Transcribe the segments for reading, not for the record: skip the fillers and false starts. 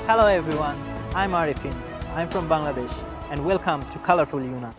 Hello everyone, I'm Arifin. I'm from Bangladesh and welcome to Colorful Yunnan.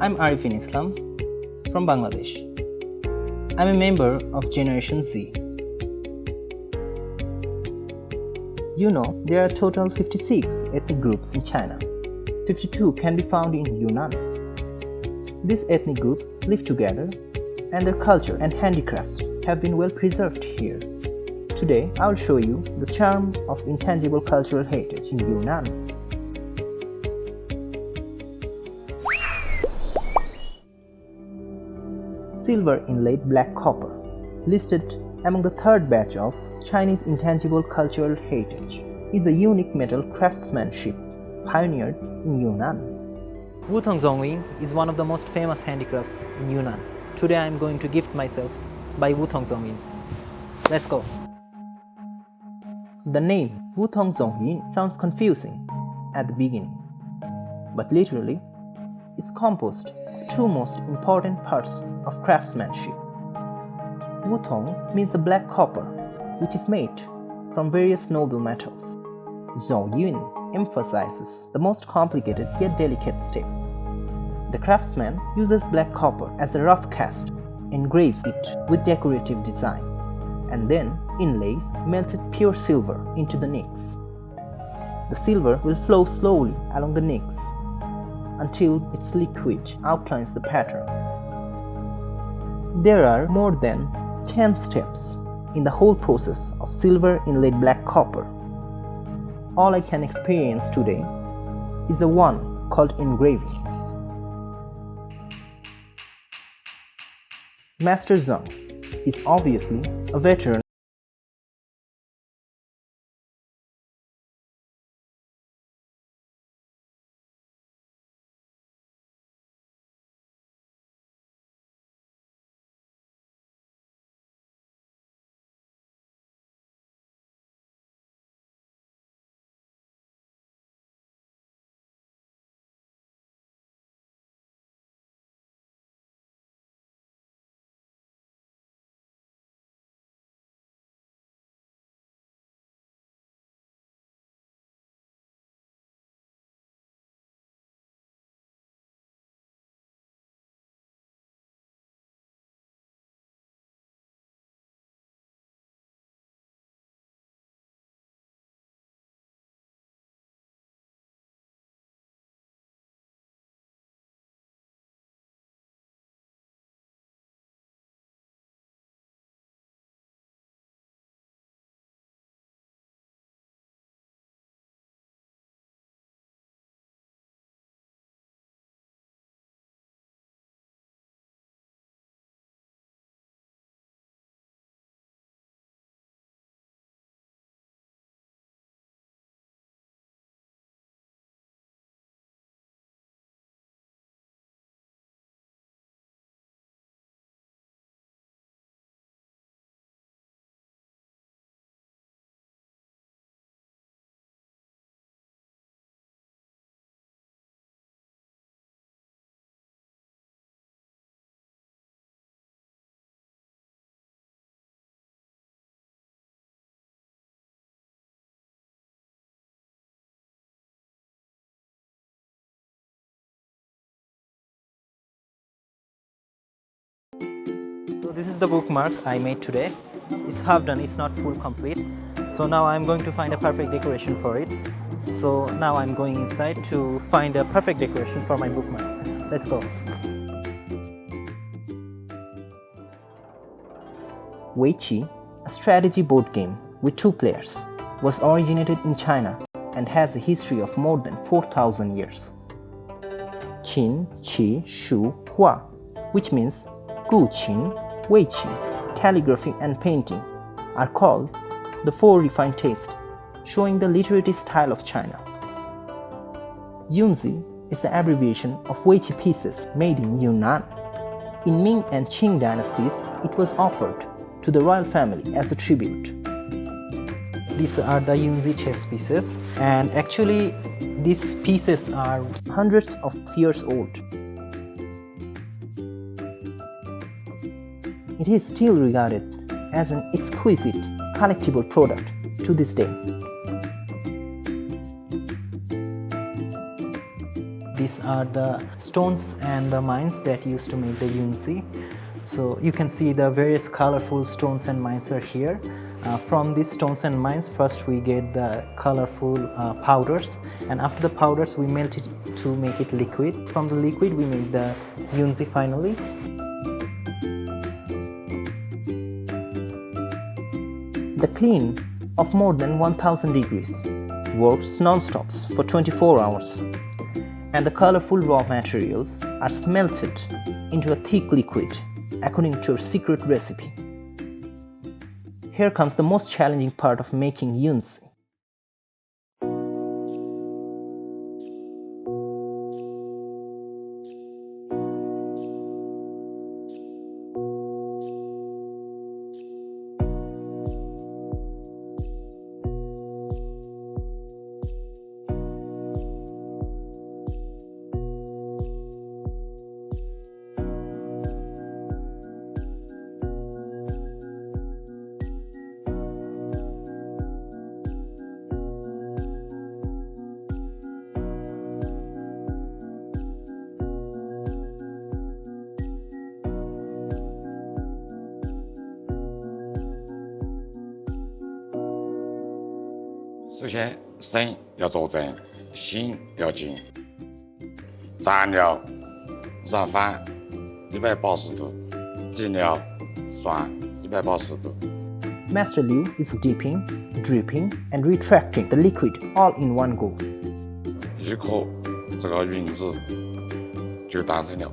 I'm Arifin Islam from Bangladesh. I'm a member of Generation Z. You know, there are total 56 ethnic groups in China. 52 can be found in Yunnan. These ethnic groups live together and their culture and handicrafts have been well preserved here. Today, I will show you the charm of intangible cultural heritage in Yunnan. Silver inlaid black copper, listed among the third batch of Chinese intangible cultural heritage, is a unique metal craftsmanship pioneered in Yunnan. Wutong Zongyin is one of the most famous handicrafts in Yunnan. Today I am going to gift myself by Wutong Zongyin. Let's go. The name Wutong Zongyin sounds confusing at the beginning, but literally it's composed of two most important parts of craftsmanship. Wutong means the black copper, which is made from various noble metals. Zongyun emphasizes the most complicated yet delicate step. The craftsman uses black copper as a rough cast, engraves it with decorative design, and then inlays melted pure silver into the nicks. The silver will flow slowly along the nicks until its liquid outlines the pattern. There are more than 10 steps in the whole process of silver inlaid black copper. All I can experience today is the one called engraving. Master Zhang is obviously a veteran. So this is the bookmark I made today. It's half done, it's not full complete. So now I'm going to find a perfect decoration for it. So now I'm going inside to find a perfect decoration for my bookmark. Let's go. Weiqi, a strategy board game with 2 players, was originated in China and has a history of more than 4,000 years. Qin, Qi, Shu, Hua, which means Gu Qin, Weiqi, calligraphy and painting, are called the four refined taste, showing the literary style of China. Yunzi is the abbreviation of Weiqi pieces made in Yunnan. In Ming and Qing dynasties, it was offered to the royal family as a tribute. These are the Yunzi chess pieces, and actually these pieces are hundreds of years old. It is still regarded as an exquisite collectible product to this day. These are the stones and the mines that used to make the Yunzi. So you can see the various colorful stones and mines are here. From these stones and mines, first we get the colorful powders, and after the powders we melt it to make it liquid. From the liquid we make the Yunzi finally. The clean of more than 1000 degrees works non-stop for 24 hours, and the colorful raw materials are smelted into a thick liquid according to a secret recipe. Here comes the most challenging part of making Yunzi.首先，身要坐正，心要静。蘸料燃翻180度，进料涮180度。Master Liu is dipping, dripping, and retracting the liquid all in one go. 一口这个云子就当成了。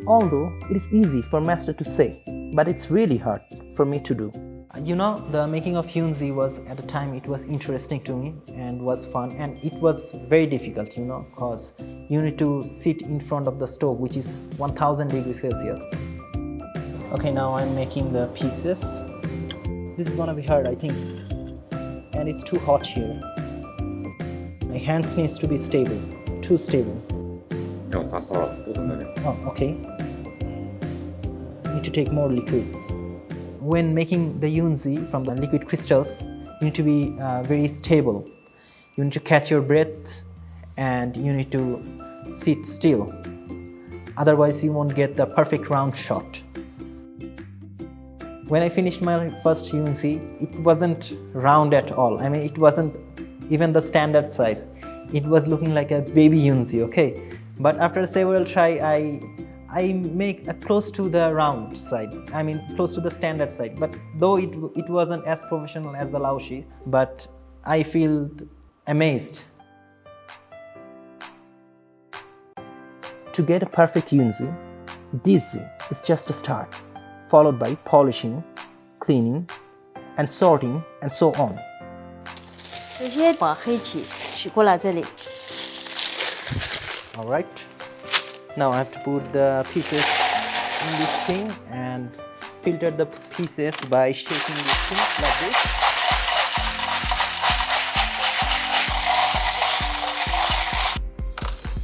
Although it is easy for Master to say, but it's really hard for me to do. You know, the making of Yunzi was, at the time, it was interesting to me and was fun, and it was very difficult, you know, because you need to sit in front of the stove, which is 1000 degrees Celsius. Okay, now I'm making the pieces. This is gonna be hard, I think, and it's too hot here. My hands needs to be stable, too stable. Oh, okay. Need to take more liquids. When making the Yunzi from the liquid crystals, you need to be very stable. You need to catch your breath and you need to sit still. Otherwise, you won't get the perfect round shot. When I finished my first Yunzi, it wasn't round at all. I mean, it wasn't even the standard size. It was looking like a baby Yunzi, okay? But after several try, I make a close to the round side. I mean, close to the standard side. But though it wasn't as professional as the Laoshi, but I feel amazed. To get a perfect Yunzi, this is just a start, followed by polishing, cleaning, and sorting, and so on. 首先把黑漆取过来这里。 All right. Now I have to put the pieces in this thing and filter the pieces by shaking this thing like this.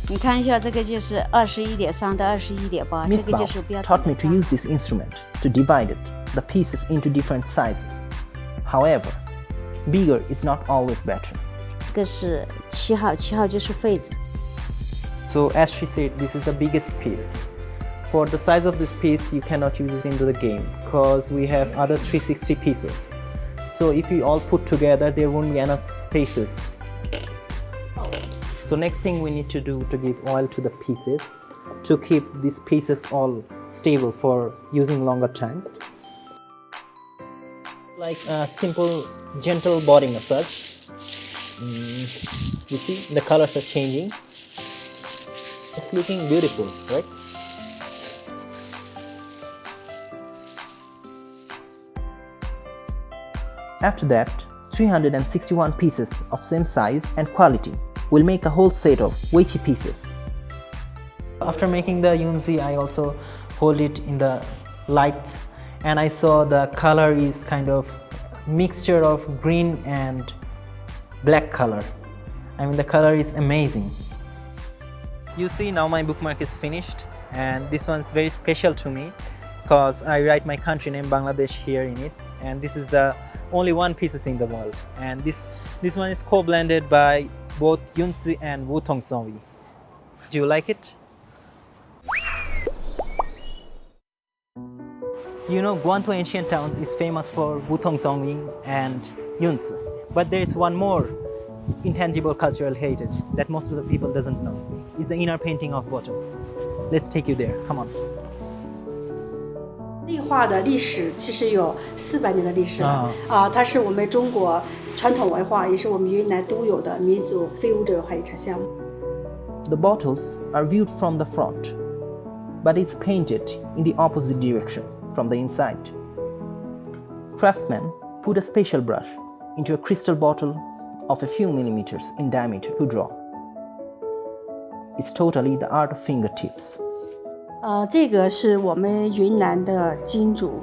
你看一下，这个就是21.3到21.8， Miss 这个就 Bao 是标准 taught me to use this instrument to divide the pieces into different sizes. However, bigger is not always better. 这个是7号，7号就是废纸。 So as she said, this is the biggest piece. For the size of this piece, you cannot use it into the game because we have other 360 pieces. So if we all put together, there won't be enough spaces. So next thing we need to do to give oil to the pieces to keep these pieces all stable for using longer time. Like a simple gentle body massage. You see the colors are changing. It's looking beautiful, right? After that, 361 pieces of same size and quality will make a whole set of weighty pieces. After making the yunzi, I also hold it in the light, and I saw the color is kind of mixture of green and black color. I mean, the color is amazing. You see, now my bookmark is finished, and this one's very special to me because I write my country name Bangladesh here in it, and this is the only one pieces in the world, and this one is co-blended by both yunzi and wutong zowi. Do you like it? You know, Guantou ancient town is famous for wutong zowi and yunzi, but there is one more intangible cultural heritage that most of the people doesn't know. Is the inner painting of bottom. Let's take you there. Come on. 立画的历史其实有400年的历史了它是我们中国传统文化，也是我们云南独有的民族非物质文化遗产项目。The bottles are viewed from the front, but it's painted in the opposite direction from the inside. Craftsmen put a special brush into a crystal bottle of a few millimeters in diameter to draw. It's totally the art of fingertips. 这个是我们云南的金竹。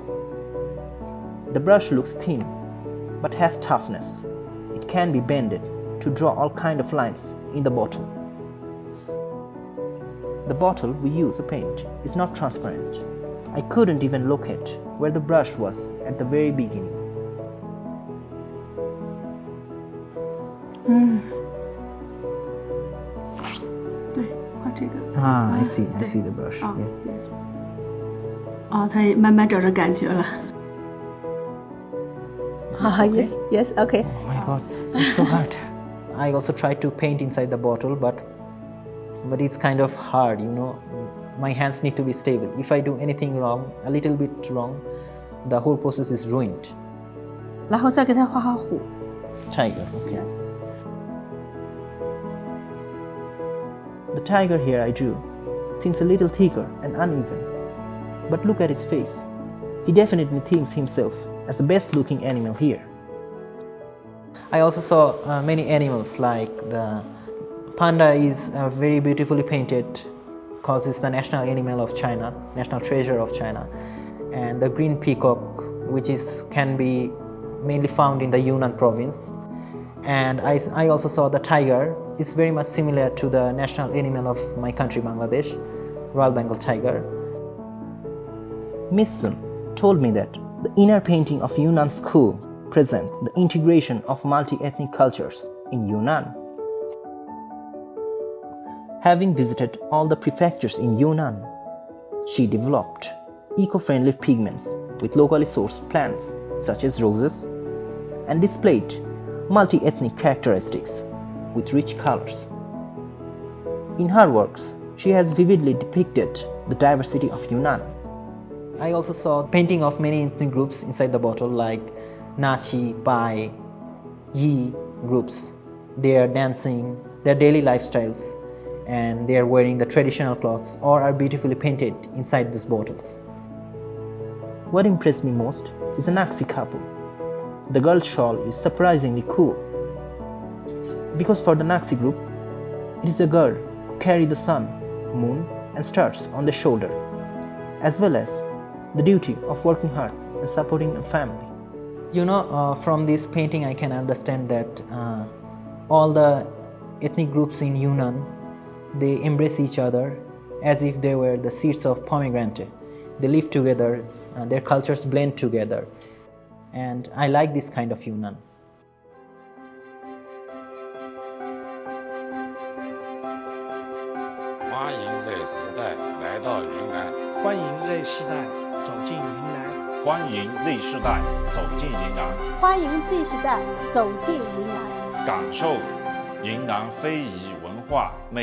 The brush looks thin, but has toughness. It can be bended to draw all kind of lines in the bottle. The bottle we use to paint is not transparent. I couldn't even locate where the brush was at the very beginning. 对，画这个。I see the brush. Yeah. Yes. 他也慢慢找着感觉了。Yes, okay. Oh my god, it's so hard. I also tried to paint inside the bottle, but it's kind of hard, you know. My hands need to be stable. If I do anything wrong, a little bit wrong, the whole process is ruined. 然后再给他画好虎。Tiger, okay. Yes. The tiger here I drew seems a little thicker and uneven, but look at his face. He definitely thinks himself as the best looking animal here. I also saw many animals, like the panda is very beautifully painted because it's the national animal of China, national treasure of China, and the green peacock, which can be mainly found in the Yunnan province. And I also saw the tiger. It's very much similar to the national animal of my country, Bangladesh, Royal Bengal tiger. Miss Sun told me that the inner painting of Yunnan school presents the integration of multi-ethnic cultures in Yunnan. Having visited all the prefectures in Yunnan, she developed eco-friendly pigments with locally sourced plants such as roses and displayed multi-ethnic characteristics with rich colors. In her works, she has vividly depicted the diversity of Yunnan. I also saw painting of many ethnic groups inside the bottle, like Nachi, Pai, Yi groups. They are dancing, their daily lifestyles, and they are wearing the traditional clothes or are beautifully painted inside these bottles. What impressed me most is a Naxi couple. The girl's shawl is surprisingly cool, because for the Naxi group, it is a girl who carries the sun, moon and stars on their shoulder, as well as the duty of working hard and supporting a family. You know, from this painting I can understand that all the ethnic groups in Yunnan, they embrace each other as if they were the seeds of pomegranate. They live together, their cultures blend together, and I like this kind of Yunnan. 欢迎 Z 世代来到云南，欢迎 Z 世代走进云南，欢迎 Z 世代走进云南，欢迎 Z 世代走进云南，感受云南非遗文化魅力。